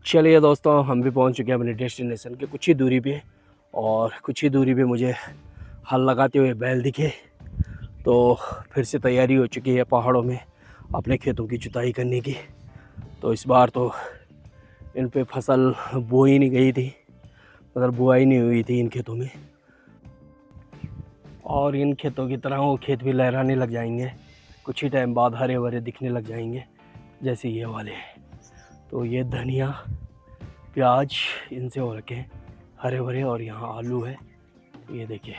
चलिए दोस्तों, हम भी पहुंच चुके हैं अपने डेस्टिनेशन के कुछ ही दूरी पे। और कुछ ही दूरी पे मुझे हल लगाते हुए बैल दिखे। तो फिर से तैयारी हो चुकी है पहाड़ों में अपने खेतों की जुताई करने की। तो इस बार तो इन पे फसल बोई नहीं गई थी, मतलब बुआई नहीं हुई थी इन खेतों में। और इन खेतों की तरह वो खेत भी लहराने लग जाएंगे, कुछ ही टाइम बाद हरे भरे दिखने लग जाएंगे जैसे ये वाले। तो ये धनिया, प्याज इनसे हो रखे हैं हरे भरे। और यहाँ आलू है, ये देखिए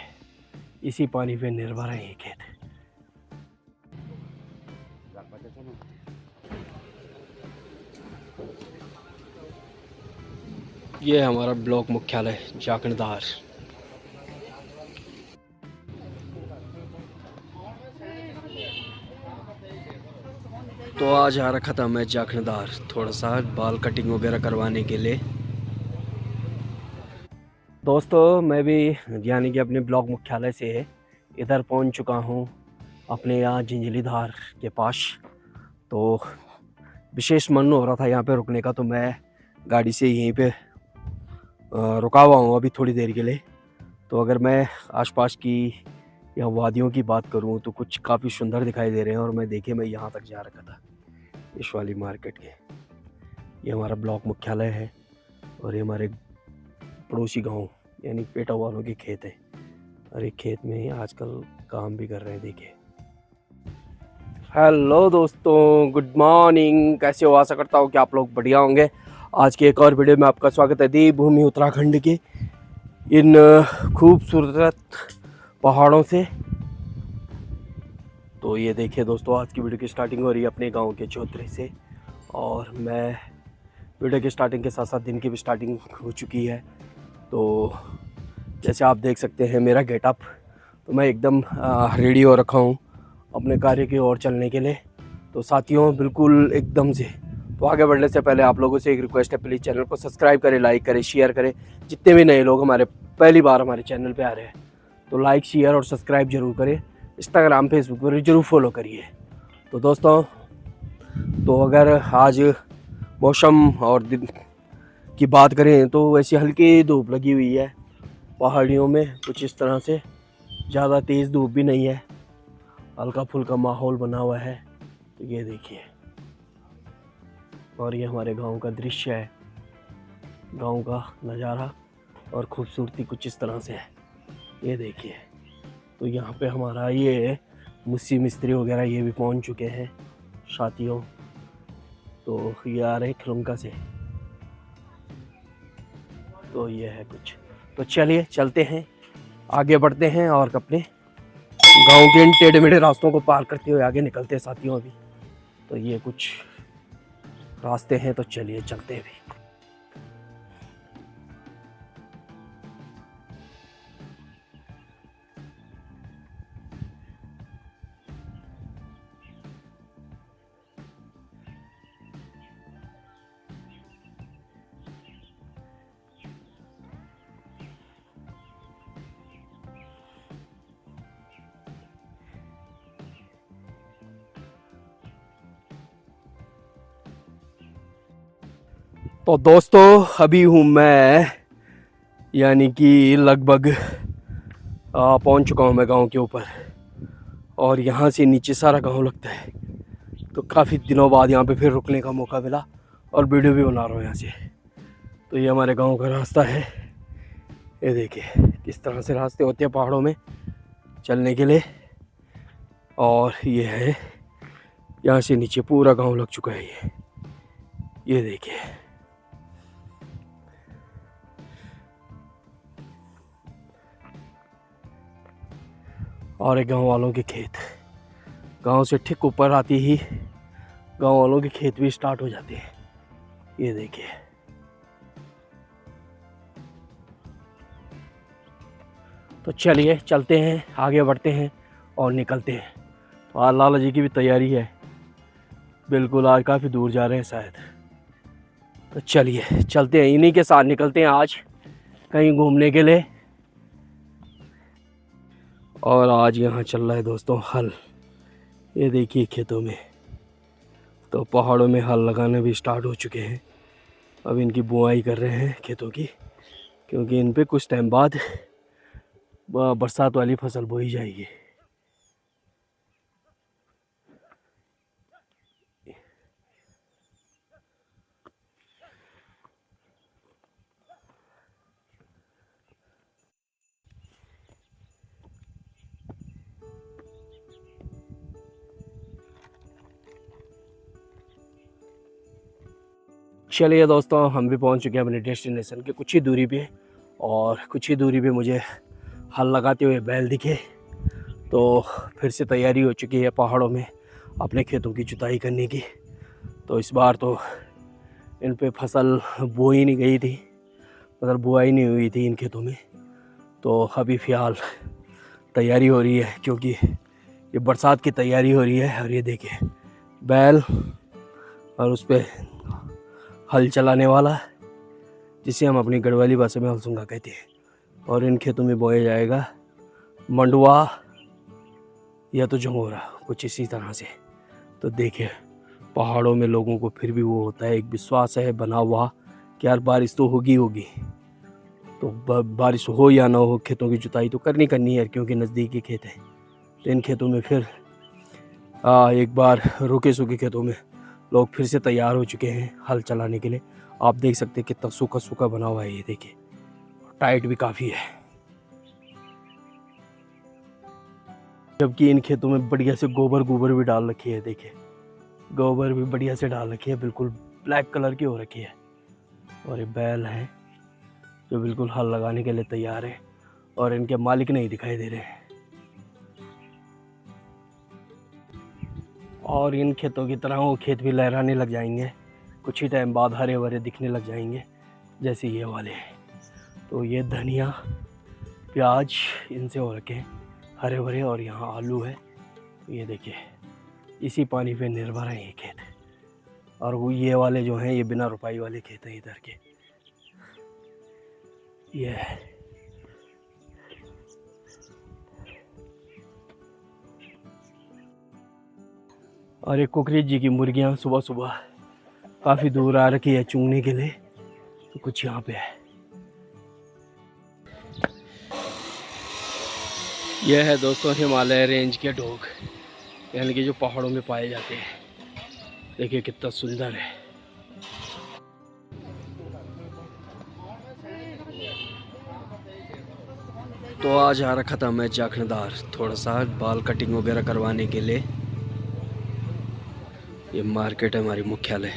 इसी पानी पे निर्भर है ये खेत। ये हमारा ब्लॉक मुख्यालय जाखणदार। तो आज आ रखा था मैं जाखणदार, थोड़ा सा बाल कटिंग वगैरह करवाने के लिए। दोस्तों मैं भी यानी कि अपने ब्लॉक मुख्यालय से इधर पहुंच चुका हूं, अपने यहाँ झिंझलीधार के पास। तो विशेष मन हो रहा था यहाँ पे रुकने का, तो मैं गाड़ी से यहीं पे रुका हुआ हूँ अभी थोड़ी देर के लिए। तो अगर मैं आसपास की या वादियों की बात करूँ तो कुछ काफ़ी सुंदर दिखाई दे रहे हैं। और मैं यहाँ तक जा रखा था इस वाली मार्केट के। ये हमारा ब्लॉक मुख्यालय है और ये हमारे पड़ोसी गांव यानी पेटा वालों के खेत है। और एक खेत में आजकल काम भी कर रहे हैं, देखिए। हेलो दोस्तों, गुड मॉर्निंग। कैसे हो? आशा करता हूँ कि आप लोग बढ़िया होंगे। आज के एक और वीडियो में आपका स्वागत है देवभूमि उत्तराखंड के इन खूबसूरत पहाड़ों से। तो ये देखिए दोस्तों, आज की वीडियो की स्टार्टिंग हो रही है अपने गांव के चौधरी से। और मैं वीडियो की स्टार्टिंग के साथ साथ दिन की भी स्टार्टिंग हो चुकी है। तो जैसे आप देख सकते हैं मेरा गेटअप, तो मैं एकदम रेडी हो रखा हूँ अपने कार्य की ओर चलने के लिए। तो साथियों, बिल्कुल एकदम से तो आगे बढ़ने से पहले आप लोगों से एक रिक्वेस्ट है, प्लीज़ चैनल को सब्सक्राइब करें, लाइक करें, शेयर करें। जितने भी नए लोग हमारे पहली बार हमारे चैनल पे आ रहे हैं तो लाइक, शेयर और सब्सक्राइब जरूर करें। इंस्टाग्राम, फेसबुक पर जरूर फॉलो करिए। तो दोस्तों, तो अगर आज मौसम और दिन की बात करें तो वैसे हल्की धूप लगी हुई है पहाड़ियों में, कुछ इस तरह से। ज़्यादा तेज़ धूप भी नहीं है, हल्का फुल्का माहौल बना हुआ है। तो ये देखिए, और ये हमारे गांव का दृश्य है, गांव का नज़ारा और खूबसूरती कुछ इस तरह से है, ये देखिए। तो यहाँ पे हमारा ये मुस्सी मिस्त्री वगैरह ये भी पहुँच चुके हैं साथियों। तो ये आ रहे खिलुमका से। तो ये है कुछ। तो चलिए चलते हैं, आगे बढ़ते हैं और अपने गांव के इन टेढ़े मेढ़े रास्तों को पार करते हुए आगे निकलते हैं साथियों अभी। तो ये कुछ रास्ते हैं, तो चलिए चलते हैं भी। तो दोस्तों, अभी हूँ मैं यानी कि लगभग पहुँच चुका हूँ मैं गांव के ऊपर। और यहाँ से नीचे सारा गांव लगता है। तो काफ़ी दिनों बाद यहाँ पे फिर रुकने का मौका मिला और वीडियो भी बना रहा हूँ यहाँ से। तो ये हमारे गांव का रास्ता है, ये देखिए किस तरह से रास्ते होते हैं पहाड़ों में चलने के लिए। और ये है, यहाँ से नीचे पूरा गांव लग चुका है ये देखिए। और एक गांव वालों के खेत, गांव से ठीक ऊपर आती ही गांव वालों के खेत भी स्टार्ट हो जाते हैं, ये देखिए। तो चलिए चलते हैं, आगे बढ़ते हैं और निकलते हैं। तो आज लाला जी की भी तैयारी है, बिल्कुल आज काफ़ी दूर जा रहे हैं शायद। तो चलिए चलते हैं, इन्हीं के साथ निकलते हैं आज कहीं घूमने के लिए। और आज यहाँ चल रहा है दोस्तों हल, ये देखिए खेतों में। तो पहाड़ों में हल लगाने भी स्टार्ट हो चुके हैं, अब इनकी बुआई कर रहे हैं खेतों की, क्योंकि इन पे कुछ टाइम बाद बरसात वाली फसल बोई जाएगी। चलिए दोस्तों, हम भी पहुंच चुके हैं अपने डेस्टिनेशन के कुछ ही दूरी पे, और कुछ ही दूरी पे मुझे हल लगाते हुए बैल दिखे। तो फिर से तैयारी हो चुकी है पहाड़ों में अपने खेतों की जुताई करने की। तो इस बार तो इन पे फसल बोई नहीं गई थी, मतलब बुआई नहीं हुई थी इन खेतों में। तो अभी फ़िलहाल तैयारी हो रही है, क्योंकि ये बरसात की तैयारी हो रही है। और ये देखिए बैल, और उस पर हल चलाने वाला, जिसे हम अपनी गढ़वाली भाषा में हलसुंगा कहते हैं। और इन खेतों में बोया जाएगा मंडुआ या तो जंगोरा, कुछ इसी तरह से। तो देखिए पहाड़ों में लोगों को फिर भी वो होता है, एक विश्वास है बना हुआ कि यार बारिश तो होगी होगी। तो बारिश हो या ना हो, खेतों की जुताई तो करनी है, क्योंकि नज़दीकी खेत है। तो इन खेतों में फिर एक बार रुके सूखे खेतों में लोग फिर से तैयार हो चुके हैं हल चलाने के लिए। आप देख सकते हैं कितना सूखा सूखा बना हुआ है, ये देखिए टाइट भी काफ़ी है। जबकि इन खेतों में बढ़िया से गोबर भी डाल रखी है, देखिए गोबर भी बढ़िया से डाल रखी है, बिल्कुल ब्लैक कलर की हो रखी है। और ये बैल है जो बिल्कुल हल लगाने के लिए तैयार है, और इनके मालिक नहीं दिखाई दे रहे हैं। और इन खेतों की तरह वो खेत भी लहराने लग जाएंगे, कुछ ही टाइम बाद हरे भरे दिखने लग जाएंगे, जैसे ये वाले हैं। तो ये धनिया प्याज इनसे हो रखे हैं हरे भरे, और यहाँ आलू है। ये देखिए इसी पानी पे निर्भर है ये खेत। और वो ये वाले जो हैं ये बिना रुपाई वाले खेत हैं इधर के। ये और एक कुकरी जी की मुर्गियाँ सुबह सुबह काफ़ी दूर आ रखी है चूंगने के लिए, तो कुछ यहाँ पे है। यह है दोस्तों हिमालय रेंज के डॉग, यानी कि जो पहाड़ों में पाए जाते हैं। देखिए कितना सुंदर है। तो आज आ रखा था मैं जाखणदार, थोड़ा सा बाल कटिंग वगैरह करवाने के लिए। ये मार्केट है हमारी मुख्यालय।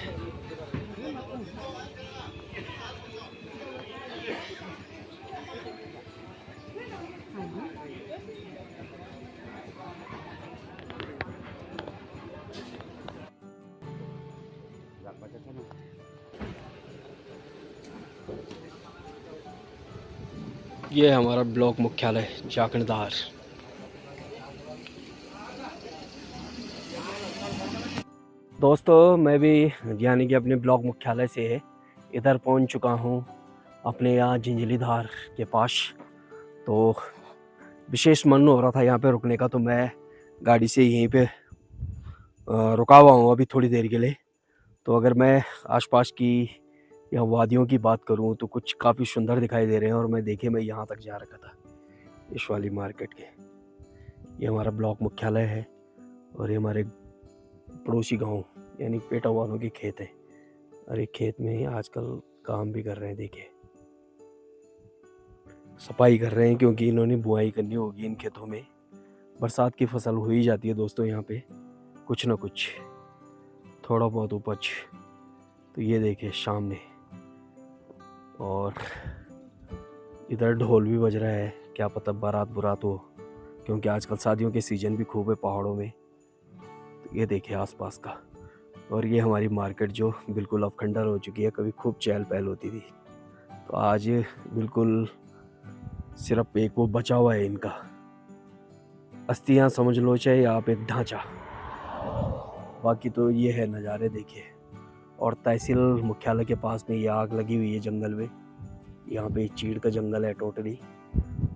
ये है हमारा ब्लॉक मुख्यालय जाखणदार। दोस्तों मैं भी यानी कि अपने ब्लॉक मुख्यालय से इधर पहुंच चुका हूं, अपने यहाँ झिंझलीधार के पास। तो विशेष मन हो रहा था यहाँ पे रुकने का, तो मैं गाड़ी से यहीं पे रुका हुआ हूँ अभी थोड़ी देर के लिए। तो अगर मैं आसपास की या वादियों की बात करूँ तो कुछ काफ़ी सुंदर दिखाई दे रहे हैं। और मैं यहाँ तक जा रखा था इस वाली मार्केट के। ये हमारा ब्लॉक मुख्यालय है, और ये हमारे पड़ोसी गांव यानी पेटा वालों के खेत है। और एक खेत में आजकल काम भी कर रहे हैं, देखिए सफाई कर रहे हैं, क्योंकि इन्होंने बुआई करनी होगी इन खेतों में। बरसात की फसल हो ही जाती है दोस्तों यहाँ पे, कुछ ना कुछ थोड़ा बहुत उपज। तो ये देखिए सामने, और इधर ढोल भी बज रहा है, क्या पता बारात बुरात हो, क्योंकि आजकल शादियों के सीज़न भी खूब है पहाड़ों में। तो ये देखिए आसपास का। और ये हमारी मार्केट जो बिल्कुल अब खंडर हो चुकी है, कभी खूब चहल पहल होती थी, तो आज बिल्कुल सिर्फ एक वो बचा हुआ है इनका अस्थियां समझ लो, चाहे आप एक ढांचा। बाकी तो ये है नज़ारे देखिए। और तहसील मुख्यालय के पास में ये आग लगी हुई है जंगल में, यहाँ पे चीड़ का जंगल है टोटली।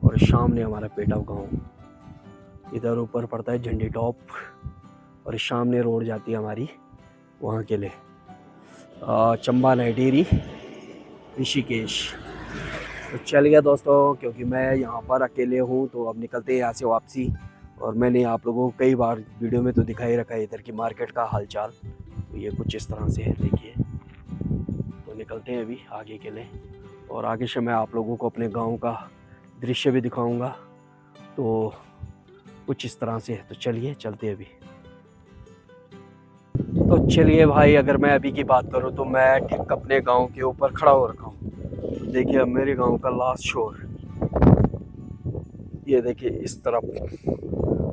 और सामने हमारा पेटा गांव, इधर ऊपर पड़ता है झंडी टॉप, और सामने रोड जाती है हमारी वहाँ के लिए चंबा नई डेयरी ऋषिकेश। तो चलिए दोस्तों, क्योंकि मैं यहाँ पर अकेले हूँ तो अब निकलते हैं यहाँ से वापसी। और मैंने आप लोगों को कई बार वीडियो में तो दिखा ही रखा है इधर की मार्केट का हालचाल। तो ये कुछ इस तरह से है, देखिए। तो निकलते हैं अभी आगे के लिए, और आगे से मैं आप लोगों को अपने गांव का दृश्य भी दिखाऊंगा। तो कुछ इस तरह से है। तो चलिए चलते हैं अभी। तो चलिए भाई, अगर मैं अभी की बात करूं तो मैं ठीक अपने गांव के ऊपर खड़ा हो रखा हूं। देखिए अब मेरे गांव का लास्ट शोर, ये देखिए इस तरफ,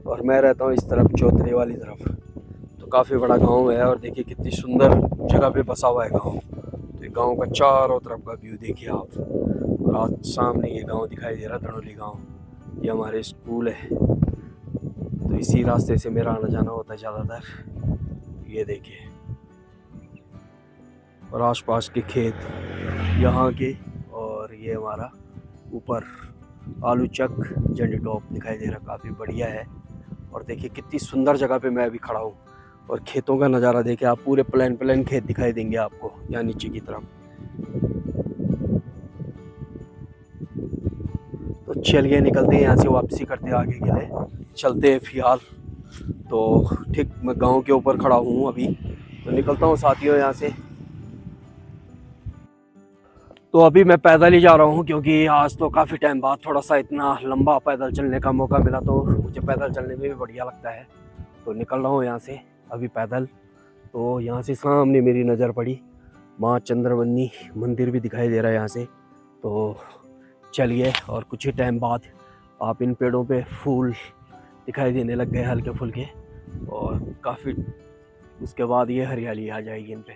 और मैं रहता हूँ इस तरफ चौधरी वाली तरफ। तो काफ़ी बड़ा गांव है, और देखिए कितनी सुंदर जगह पे बसा हुआ है गांव। तो ये गांव का चारों तरफ का व्यू देखिए आप। और आज सामने ये गांव दिखाई दे रहा है, धनोली गांव। ये हमारे स्कूल है, तो इसी रास्ते से मेरा आना जाना होता है ज़्यादातर। ये देखिए, और आसपास के खेत यहाँ के, और ये हमारा ऊपर आलू चक झंडी टॉप दिखाई दे रहा, काफ़ी बढ़िया है। और देखिए कितनी सुंदर जगह पे मैं अभी खड़ा हूँ, और खेतों का नज़ारा देखिए आप। पूरे प्लेन प्लेन खेत दिखाई देंगे आपको यहाँ नीचे की तरफ। तो चलिए निकलते हैं यहाँ से, वापसी करते हैं आगे के लिए, चलते हैं फिलहाल। तो ठीक मैं गांव के ऊपर खड़ा हूँ अभी, तो निकलता हूँ साथियों यहाँ से। तो अभी मैं पैदल ही जा रहा हूँ, क्योंकि आज तो काफ़ी टाइम बाद थोड़ा सा इतना लंबा पैदल चलने का मौका मिला, तो मुझे पैदल चलने में भी बढ़िया लगता है। तो निकल रहा हूँ यहाँ से अभी पैदल। तो यहाँ से सामने मेरी नज़र पड़ी माँ चंद्रवनी मंदिर भी दिखाई दे रहा है यहाँ से। तो चलिए, और कुछ ही टाइम बाद आप इन पेड़ों पे फूल दिखाई देने लग गए हल्के फुल्के, और काफ़ी उसके बाद ये हरियाली आ जाएगी इन पे।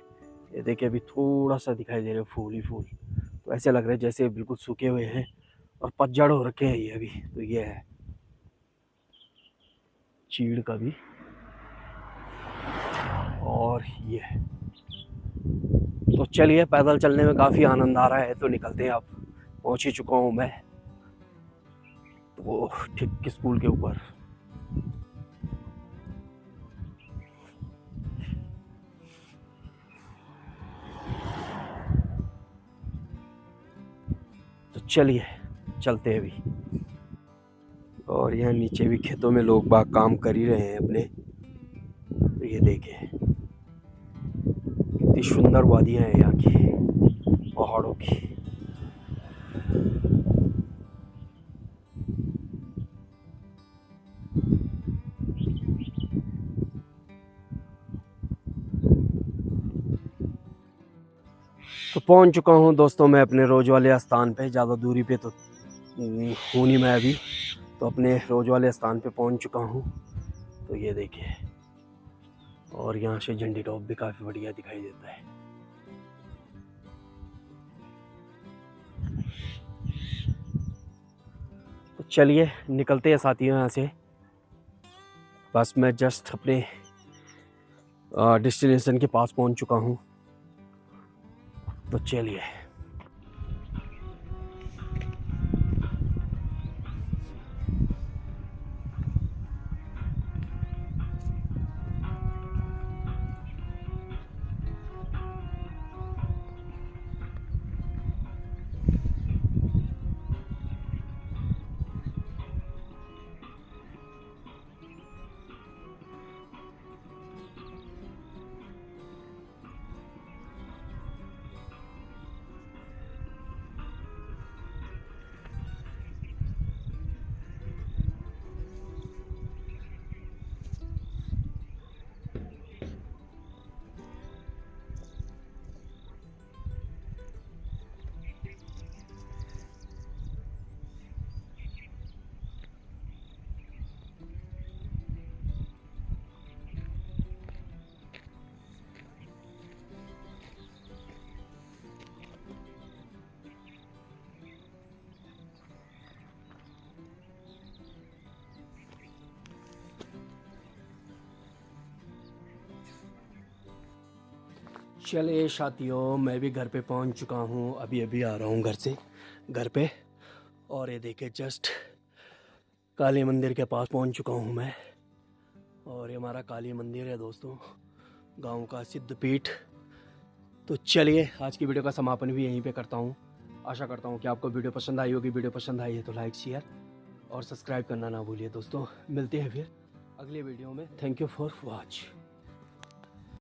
ये देखिए अभी थोड़ा सा दिखाई दे रहे फूल ही फूल। तो ऐसे लग रहे हैं जैसे बिल्कुल सूखे हुए हैं, और पतझड़ हो रखे हैं ये अभी। तो ये है चीड़ का भी, और ये है। तो चलिए, पैदल चलने में काफ़ी आनंद आ रहा है, तो निकलते हैं। अब पहुंच ही चुका हूँ मैं तो ठीक स्कूल के ऊपर। तो चलिए चलते हैं अभी। और यहाँ नीचे भी खेतों में लोग बाग काम कर ही रहे हैं अपने। तो ये देखें कितनी सुंदर वादियाँ हैं यहाँ की, पहाड़ों की। तो पहुँच चुका हूँ दोस्तों मैं अपने रोज वाले स्थान पे। ज़्यादा दूरी पे तो हूँ नहीं मैं अभी, तो अपने रोज वाले स्थान पे पहुँच चुका हूँ। तो ये देखिए, और यहाँ से झंडी टॉप भी काफ़ी बढ़िया दिखाई देता है। तो चलिए निकलते हैं साथियों यहाँ से। बस मैं जस्ट अपने डेस्टिनेशन के पास पहुँच चुका हूँ। तो चलिए। चलिए साथियों, मैं भी घर पे पहुंच चुका हूं। अभी अभी आ रहा हूं घर पे। और ये देखिए जस्ट काली मंदिर के पास पहुंच चुका हूं मैं। और ये हमारा काली मंदिर है दोस्तों, गांव का सिद्ध पीठ। तो चलिए आज की वीडियो का समापन भी यहीं पे करता हूँ। आशा करता हूँ कि आपको वीडियो पसंद आई होगी। वीडियो पसंद आई है तो लाइक शेयर और सब्सक्राइब करना ना भूलिए दोस्तों। मिलते हैं फिर अगले वीडियो में। Thank you for watch.